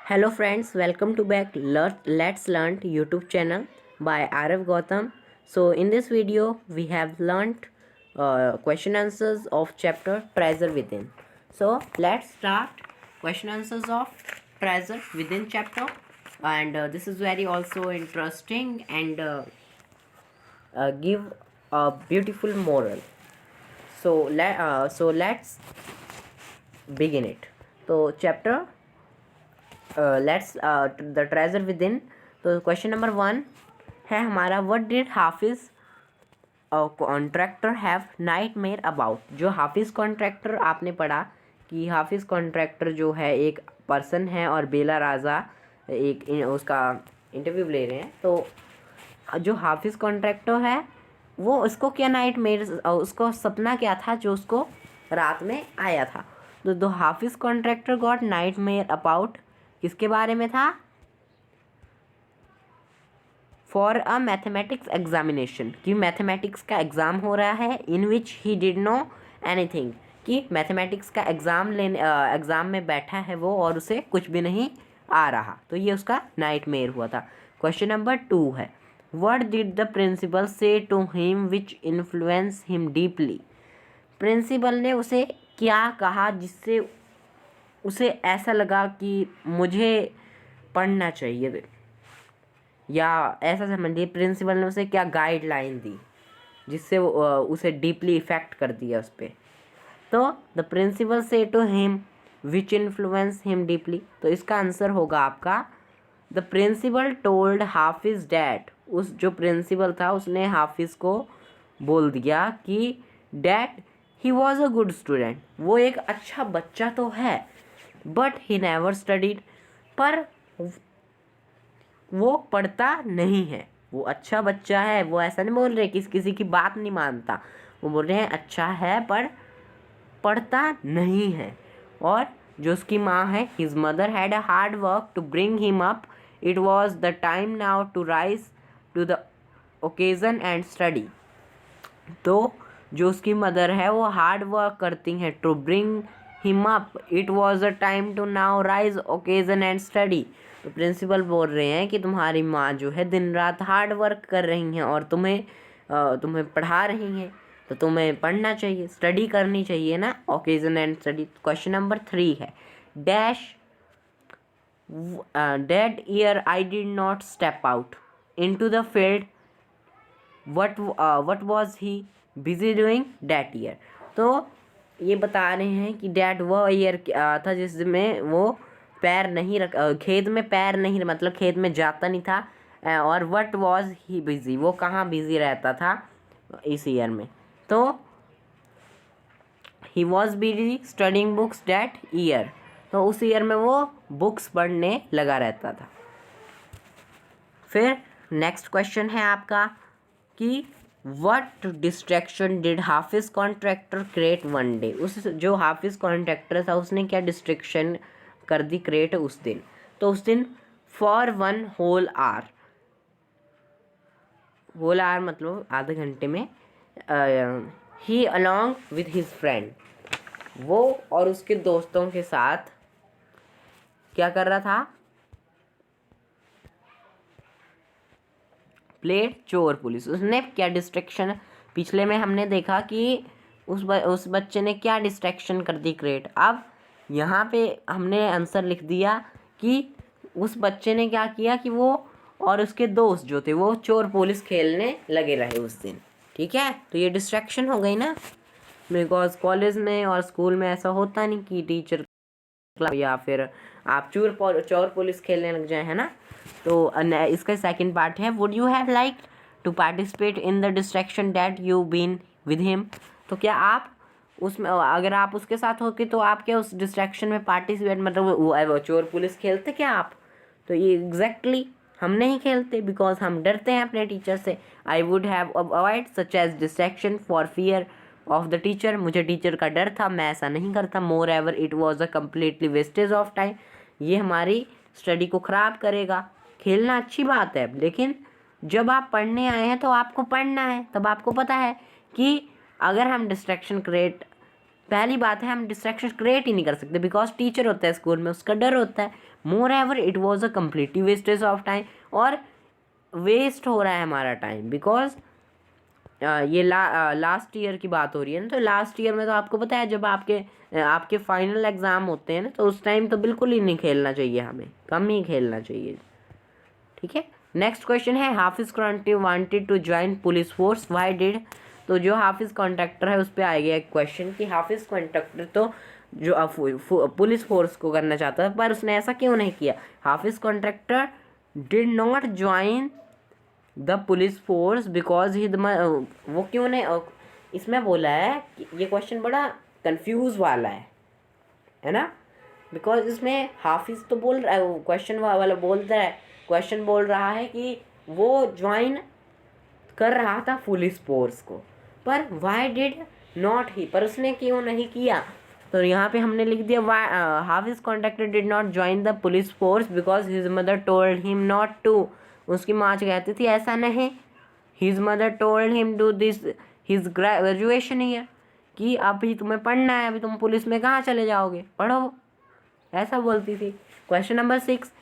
Hello friends, welcome to back Let's Learn YouTube channel by RF Gautam. So in this video we have learnt question answers of chapter Treasure Within. So let's start question answers of Treasure Within chapter, and this is very also interesting and give a beautiful moral. So let's begin it. So chapter let's the treasure with in. तो question number 1 है हमारा, what did हाफिज़ contractor have night mayor about. जो Hafiz contractor आपने पढ़ा कि हाफिज़ contractor जो है एक पर्सन है और बेला राजा एक उसका इंटरव्यू ले रहे हैं। तो जो हाफिज़ कॉन्ट्रैक्टर है वो उसको क्या नाइट मेयर, उसको सपना क्या था जो उसको रात में आया था। तो द हाफिज़ contractor got night mayor about, किसके बारे में था? फॉर अ मैथमेटिक्स एग्जामिनेशन, कि मैथमेटिक्स का एग्ज़ाम हो रहा है, इन विच ही डिड नो एनीथिंग, कि मैथमेटिक्स का एग्ज़ाम में बैठा है वो और उसे कुछ भी नहीं आ रहा। तो ये उसका नाइट मेयर हुआ था। क्वेश्चन नंबर 2 है, व्हाट डिड द प्रिंसिपल से to him which influence him deeply. Principal ने उसे क्या कहा जिससे उसे ऐसा लगा कि मुझे पढ़ना चाहिए, या ऐसा समझिए प्रिंसिपल ने उसे क्या गाइडलाइन दी जिससे उसे डीपली इफ़ेक्ट कर दिया उस पर। तो द प्रिंसिपल से to him which influence him deeply, तो इसका आंसर होगा आपका the principal told Hafiz dad. उस जो प्रिंसिपल था उसने हाफिज़ को बोल दिया कि dad he was a good student, वो एक अच्छा बच्चा तो है, बट ही नेवर स्टडीड, पर वो पढ़ता नहीं है। वो अच्छा बच्चा है, वो ऐसा नहीं बोल रहे कि किसी की बात नहीं मानता, वो बोल रहे हैं अच्छा है पर पढ़ता नहीं है। और जो उसकी माँ है, his mother had a hard work to bring him up, it was the time now to rise to the occasion and study. तो जो उसकी मदर है वो हार्ड वर्क करती हैं to bring him up, it was a time to now rise occasion and study. तो principal बोल रहे हैं कि तुम्हारी माँ जो है दिन रात हार्ड वर्क कर रही हैं और तुम्हें पढ़ा रही हैं, तो तुम्हें पढ़ना चाहिए, स्टडी करनी चाहिए ना, occasion and study. Question number 3 है, dash that year I did not step out into the field, what was he busy doing that year। तो ये बता रहे हैं कि डैट वह ईयर था जिसमें वो पैर नहीं खेत में पैर नहीं, मतलब खेत में जाता नहीं था, और व्हाट वाज ही बिजी, वो कहाँ बिजी रहता था इस ईयर में। तो he was busy studying books that year, तो उस ईयर में वो बुक्स पढ़ने लगा रहता था। फिर नेक्स्ट क्वेश्चन है आपका कि व्हाट डिस्ट्रैक्शन डिड हाफिज़ कॉन्ट्रैक्टर क्रिएट वन डे। उस जो हाफिज़ कॉन्ट्रैक्टर था उसने क्या डिस्ट्रैक्शन कर दी क्रिएट उस दिन। तो उस दिन for 1 whole hour, whole hour मतलब आधे घंटे में, ही अलॉन्ग विथ हिज फ्रेंड, वो और उसके दोस्तों के साथ क्या कर रहा था, प्लेड चोर पुलिस। उसने क्या डिस्ट्रैक्शन, पिछले में हमने देखा कि उस बच्चे ने क्या डिस्ट्रैक्शन कर दी क्रिएट। अब यहाँ पे हमने आंसर लिख दिया कि उस बच्चे ने क्या किया कि वो और उसके दोस्त जो थे वो चोर पुलिस खेलने लगे रहे उस दिन। ठीक है, तो ये डिस्ट्रैक्शन हो गई ना, बिकॉज कॉलेज में और स्कूल में ऐसा होता नहीं कि टीचर या फिर आप चोर पुलिस खेलने लग जाए, है ना। तो इसका सेकंड पार्ट है, would you have like to participate in the distraction that you been with him. तो क्या आप उसमें, अगर आप उसके साथ होके तो आप क्या उस डिस्ट्रैक्शन में पार्टिसिपेट, मतलब वो चोर पुलिस खेलते क्या आप। तो ये एग्जैक्टली हम नहीं खेलते बिकॉज हम डरते हैं अपने टीचर से। I would have avoid such as distraction for fear of the teacher, मुझे टीचर का डर था, मैं ऐसा नहीं करता। More ever it was a completely wastage of time, ये हमारी स्टडी को ख़राब करेगा। खेलना अच्छी बात है, लेकिन जब आप पढ़ने आए हैं तो आपको पढ़ना है, तब आपको पता है कि अगर हम डिस्ट्रैक्शन क्रिएट पहली बात है हम डिस्ट्रैक्शन क्रिएट ही नहीं कर सकते बिकॉज टीचर होता है स्कूल में, उसका डर होता है। More ever it was a completely wastage of time, और वेस्ट हो रहा है हमारा टाइम बिकॉज ये लास्ट ईयर की बात हो रही है ना। तो लास्ट ईयर में तो आपको पता है जब आपके फाइनल एग्ज़ाम होते हैं ना, तो उस टाइम तो बिल्कुल ही नहीं खेलना चाहिए, हमें कम ही खेलना चाहिए। ठीक है, नेक्स्ट क्वेश्चन है Hafiz wanted to join police force, why did. तो जो हाफिज कॉन्ट्रैक्टर है उस पर आ गया एक क्वेश्चन कि हाफिज कॉन्ट्रैक्टर तो जो पुलिस फोर्स को करना चाहता है, पर उसने ऐसा क्यों नहीं किया। Hafiz Contractor did not join the police force because he वो क्यों नहीं, इसमें बोला है कि ये क्वेश्चन बड़ा कंफ्यूज वाला है ना। बिकॉज इसमें हाफिज तो बोल रहा है, क्वेश्चन वाला बोलता है, क्वेश्चन बोल रहा है कि वो ज्वाइन कर रहा था पुलिस फोर्स को, पर वाई डिड नॉट ही, पर उसने क्यों नहीं किया। तो यहाँ पे हमने लिख दिया Hafiz Contractor did not join the police force because his mother told him not to. उसकी माँ कहती थी ऐसा नहीं। His mother told him do this his graduation year, कि अभी तुम्हें पढ़ना है, अभी तुम पुलिस में कहाँ चले जाओगे, पढ़ो, ऐसा बोलती थी। Question number 6,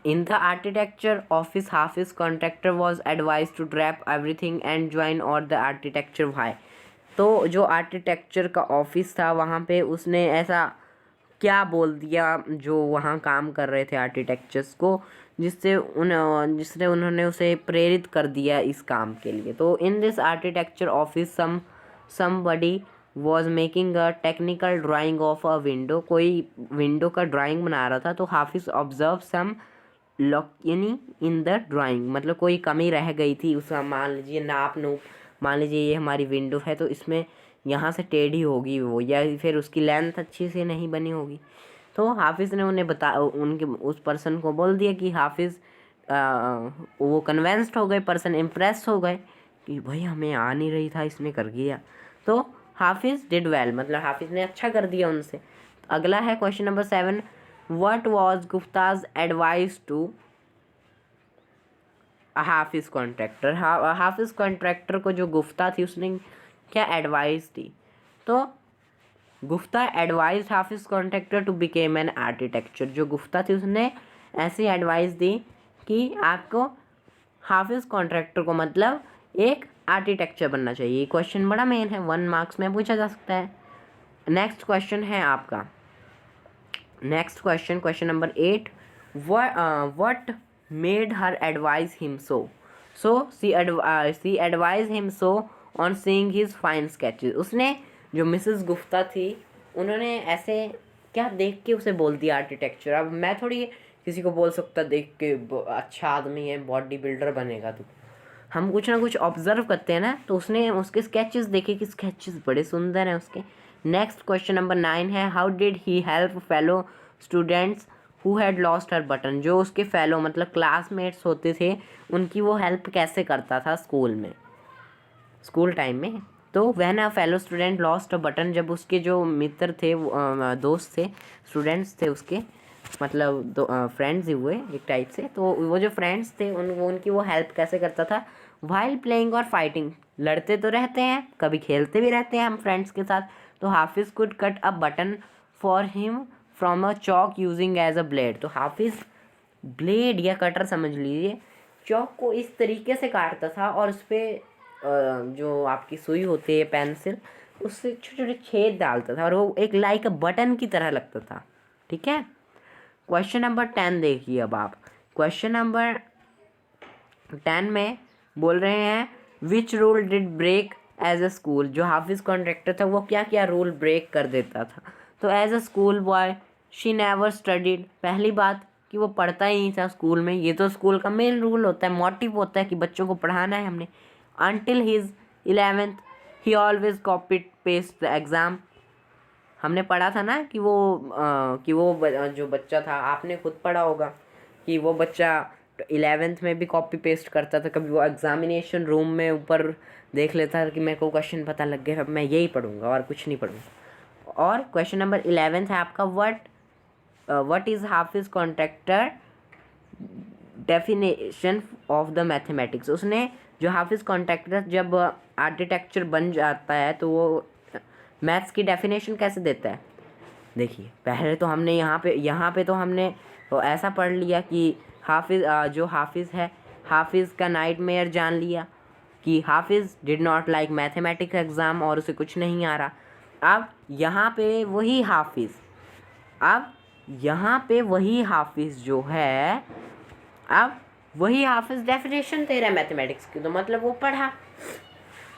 in the architecture office Hafiz contractor was advised to drop everything and join or the architecture why। तो जो आर्किटेक्चर का ऑफिस था वहाँ पे उसने ऐसा क्या बोल दिया जो वहाँ काम कर रहे थे आर्किटेक्चर्स को, जिसने उन्होंने उसे प्रेरित कर दिया इस काम के लिए। तो in this architecture office somebody was making a technical drawing of a window, कोई विंडो का ड्राइंग बना रहा था। तो हाफिज ऑब्जर्व सम यानी इन द ड्राइंग, मतलब कोई कमी रह गई थी उसका, मान लीजिए नाप नूप, मान लीजिए ये हमारी विंडो है तो इसमें यहाँ से टेढ़ी होगी वो, या फिर उसकी लेंथ अच्छी से नहीं बनी होगी। तो हाफिज़ ने उनके उस पर्सन को बोल दिया कि हाफिज़ वो कन्वेंस्ड हो गए, पर्सन इम्प्रेस हो गए कि भाई हमें आ नहीं रही था, इसने कर दिया। तो हाफिज़ डिड वेल, मतलब हाफिज़ ने अच्छा कर दिया उनसे। अगला है question number 7, What was Gupta's advice to Hafiz Contractor. Hafiz Contractor को जो गुफ्ता थी उसने क्या एडवाइस दी। तो Gupta advice Hafiz Contractor to became an architecture, जो गुफ्ता थी उसने ऐसी एडवाइस दी कि आपको हाफिज कॉन्ट्रैक्टर को मतलब एक आर्किटेक्चर बनना चाहिए। क्वेश्चन बड़ा मेन है, 1 मार्क्स में पूछा जा सकता है। नेक्स्ट क्वेश्चन है आपका, next question number 8, what made her advise him so she advised him so on seeing his fine sketches। उसने जो मिसेस गुफ्ता थी उन्होंने ऐसे क्या देख के उसे बोल दिया आर्किटेक्चर। अब मैं थोड़ी किसी को बोल सकता देख के अच्छा आदमी है, बॉडी बिल्डर बनेगा तू, हम कुछ ना कुछ ऑब्जर्व करते हैं ना। तो उसने उसके स्केचेस देखे कि स्केचेस बड़े सुंदर हैं उसके। नेक्स्ट क्वेश्चन नंबर 9 है, how did he help fellow students who had lost her button. जो उसके फेलो मतलब क्लासमेट्स होते थे उनकी वो हेल्प कैसे करता था स्कूल टाइम में। तो when a fellow student lost a button, जब उसके जो मित्र थे दोस्त थे, स्टूडेंट्स थे उसके, मतलब फ्रेंड्स ही हुए एक टाइप से। तो वो जो फ्रेंड्स थे उनकी वो हेल्प कैसे करता था, वाइल प्लेइंग और फाइटिंग, लड़ते तो रहते हैं कभी खेलते भी रहते हैं हम फ्रेंड्स के साथ। तो Hafiz could cut a button for him from a chalk using as a blade. तो हाफिज़ ब्लेड या कटर समझ लीजिए, चॉक को इस तरीके से काटता था और उस पर जो आपकी सुई होती है पेंसिल, उससे छोटे छोटे छेद डालता था और वो एक लाइक बटन की तरह लगता था। ठीक है, क्वेश्चन नंबर 10 देखिए। अब आप क्वेश्चन नंबर 10 में बोल रहे हैं which rule did break as a school. जो हाफिज़ कॉन्ट्रैक्टर था वो क्या क्या रूल ब्रेक कर देता था। तो as a school boy she never studied, पहली बात कि वो पढ़ता ही नहीं था स्कूल में, ये तो स्कूल का मेन रूल होता है, मोटिव होता है कि बच्चों को पढ़ाना है हमने। Until his 11th he always copied paste the exam. हमने पढ़ा था ना कि वो जो बच्चा था, आपने खुद पढ़ा होगा कि वो बच्चा 11th में भी कॉपी पेस्ट करता था। कभी वो एग्जामिनेशन रूम में ऊपर देख लेता था कि मेरे को क्वेश्चन पता लग गया, अब मैं यही पढ़ूंगा और कुछ नहीं पढ़ूंगा। और क्वेश्चन नंबर 11 है आपका, व्हाट इज़ हाफिज़ contractor definition of the mathematics. उसने जो हाफिज़ कॉन्ट्रैक्टर जब आर्किटेक्चर बन जाता है तो वो मैथ्स की डेफिनेशन कैसे देता है? देखिए, पहले तो हमने यहाँ पे तो हमने तो ऐसा पढ़ लिया कि जो हाफिज़ है, हाफिज़ का नाइटमेयर जान लिया कि हाफिज़ did not like mathematics exam और उसे कुछ नहीं आ रहा। अब यहाँ पे वही हाफिज़ जो है, अब वही हाफिज़ डेफिनेशन दे रहा है मैथमेटिक्स की, तो मतलब वो पढ़ा।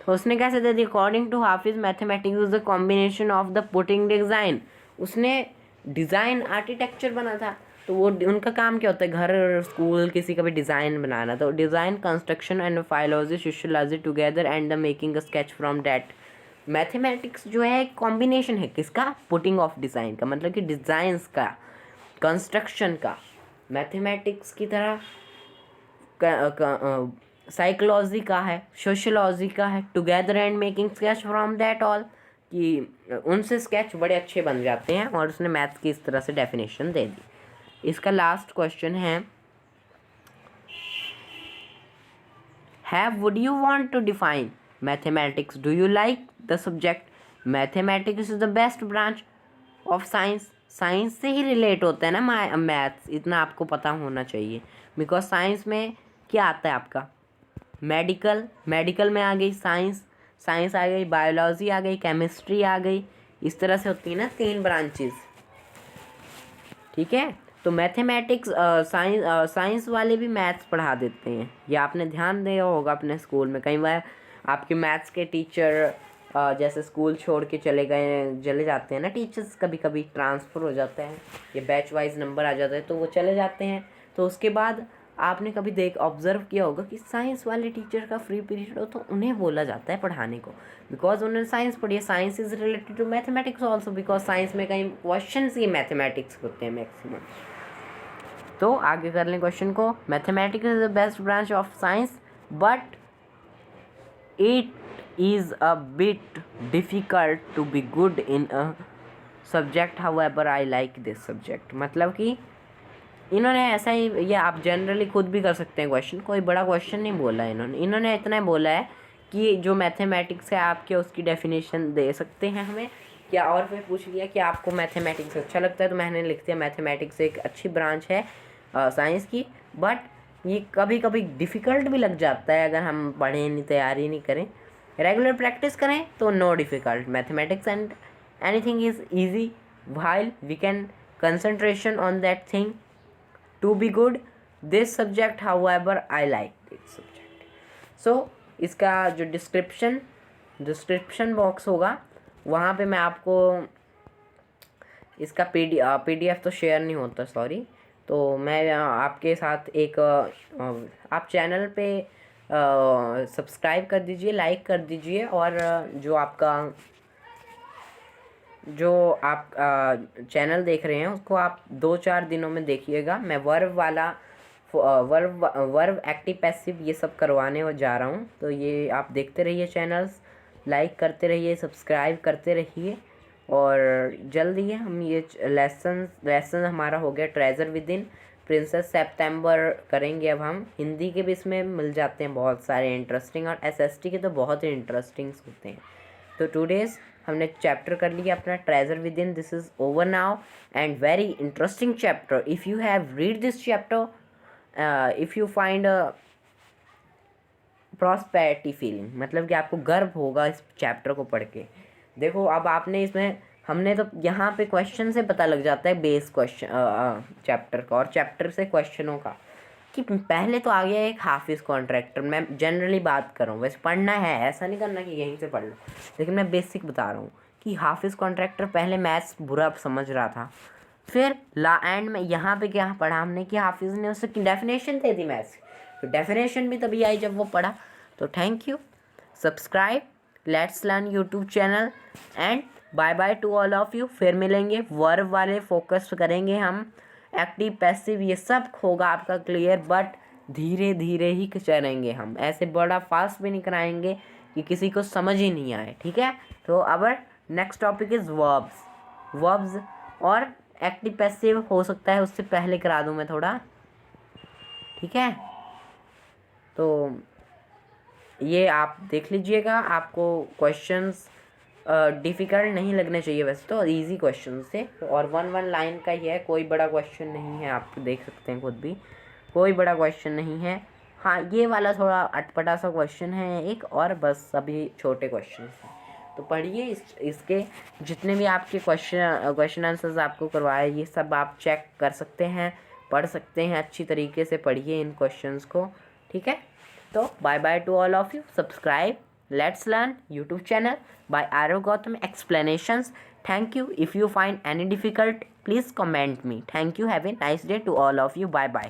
तो उसने कैसे दे दी? अकॉर्डिंग टू हाफिज़ mathematics is the combination of the putting design. उसने डिज़ाइन आर्किटेक्चर बना था, तो वो उनका काम क्या होता है, घर स्कूल किसी का भी डिज़ाइन बनाना। तो design construction and philology sociology together and the making a sketch from that. Mathematics जो है एक कॉम्बिनेशन है किसका? पुटिंग ऑफ डिज़ाइन का, मतलब कि डिज़ाइंस का, कंस्ट्रक्शन का। मैथमेटिक्स की तरह साइकोलॉजी का है, सोशियोलॉजी का है, together and making sketch from that all, कि उनसे स्केच बड़े अच्छे बन जाते हैं। और उसने मैथ्स की इस तरह से डेफिनेशन दे दी। इसका लास्ट क्वेश्चन है would you want to define mathematics? Do you like the subject? Mathematics is the best branch of science. Science से ही रिलेट होता है ना मैथ्स, इतना आपको पता होना चाहिए। बिकॉज साइंस में क्या आता है आपका? मेडिकल में आ गई साइंस आ गई, बायोलॉजी आ गई, केमिस्ट्री आ गई। इस तरह से होती है ना 3 ब्रांचेस, ठीक है। तो मैथमेटिक्स साइंस वाले भी मैथ्स पढ़ा देते हैं, ये आपने ध्यान दिया होगा अपने स्कूल में। कई बार आपके मैथ्स के टीचर जैसे स्कूल छोड़ के चले जाते हैं ना टीचर्स, कभी कभी ट्रांसफ़र हो जाता है, ये बैच वाइज नंबर आ जाता है तो वो चले जाते हैं। तो उसके बाद आपने कभी ऑब्ज़र्व किया होगा कि साइंस वाले टीचर का फ्री पीरियड हो तो उन्हें बोला जाता है पढ़ाने को, बिकॉज उन्होंने साइंस पढ़ी है। Science is related to mathematics also, because science में कई क्वेश्चन ही मैथमेटिक्स होते हैं मैक्सिमम। तो आगे कर लें क्वेश्चन को। Mathematics is the best branch of science but it is a bit difficult to be good in a subject, however I like this subject। मतलब कि इन्होंने ऐसा ही, ये आप जनरली खुद भी कर सकते हैं क्वेश्चन, कोई बड़ा क्वेश्चन नहीं बोला इन्होंने इतना बोला है कि जो मैथमेटिक्स है आपके उसकी डेफिनेशन दे सकते हैं हमें क्या। और फिर पूछ लिया कि आपको मैथमेटिक्स अच्छा लगता है, तो मैंने लिख दिया मैथमेटिक्स एक अच्छी ब्रांच है साइंस की, बट ये कभी कभी डिफ़िकल्ट भी लग जाता है अगर हम पढ़ें नहीं, तैयारी नहीं करें, रेगुलर प्रैक्टिस करें तो no difficult. Mathematics and anything is easy while we can concentration on that thing to be good this subject, however I like this subject। so इसका जो डिस्क्रिप्शन बॉक्स होगा वहाँ पे मैं आपको इसका PDF तो शेयर नहीं होता, सॉरी। तो मैं आपके साथ एक आप चैनल पे सब्सक्राइब कर दीजिए, लाइक कर दीजिए, और जो आप चैनल देख रहे हैं उसको आप 2-4 दिनों में देखिएगा। मैं वर्ब एक्टिव पैसिव ये सब करवाने जा रहा हूँ, तो ये आप देखते रहिए चैनल्स, लाइक करते रहिए, सब्सक्राइब करते रहिए। और जल्दी हम ये लेसन हमारा हो गया ट्रेजर विद इन प्रिंसेस सितंबर करेंगे। अब हम हिंदी के भी इसमें मिल जाते हैं बहुत सारे इंटरेस्टिंग, और SST के तो बहुत ही इंटरेस्टिंग होते हैं। तो 2 डेज़ हमने चैप्टर कर लिया अपना treasure with in. This is over now and very interesting chapter. If you have read this chapter, if you find prosperity feeling, मतलब कि आपको गर्व होगा इस चैप्टर को पढ़ के। देखो अब आपने इसमें, हमने तो यहाँ पे क्वेश्चन से पता लग जाता है बेस क्वेश्चन चैप्टर का, और चैप्टर से क्वेश्चनों का, कि पहले तो आ गया एक हाफिज़ कॉन्ट्रैक्टर। मैं जनरली बात कर रहा हूँ, वैसे पढ़ना है, ऐसा नहीं करना कि यहीं से पढ़ लो, लेकिन मैं बेसिक बता रहा हूँ कि हाफिज़ कॉन्ट्रैक्टर पहले मैथ्स बुरा समझ रहा था, फिर एंड में यहाँ पे क्या पढ़ा हमने कि हाफिज़ ने उससे डेफिनेशन दे दी मैथ्स, तो डेफिनेशन भी तभी आई जब वो पढ़ा। तो thank you, subscribe let's learn YouTube channel, and bye bye to all of you. फिर मिलेंगे, वर्ब वाले फोकस करेंगे हम, एक्टिव पैसिव ये सब होगा आपका क्लियर, बट धीरे धीरे ही चलेंगे हम, ऐसे बड़ा फास्ट भी नहीं कराएंगे कि किसी को समझ ही नहीं आए, ठीक है। तो अब नेक्स्ट टॉपिक इज़ वर्ब्स और एक्टिव पैसिव, हो सकता है उससे पहले करा दूँ मैं थोड़ा, ठीक है। तो ये आप देख लीजिएगा, आपको क्वेश्चंस डिफ़िकल्ट नहीं लगने चाहिए वैसे तो, इजी क्वेश्चन से, और वन लाइन का ही है, कोई बड़ा क्वेश्चन नहीं है, आप देख सकते हैं खुद भी, कोई बड़ा क्वेश्चन नहीं है। हाँ ये वाला थोड़ा अटपटा सा क्वेश्चन है एक, और बस सभी छोटे क्वेश्चन हैं। तो पढ़िए इसके जितने भी आपके क्वेश्चन आंसर्स आपको करवाए ये सब आप चेक कर सकते हैं, पढ़ सकते हैं, अच्छी तरीके से पढ़िए इन क्वेश्चंस को, ठीक है। तो bye bye to all of you, subscribe let's learn YouTube channel by Arrow Gautam explanations. Thank you. If you find any difficult, please comment me. Thank you. Have a nice day to all of you. Bye bye.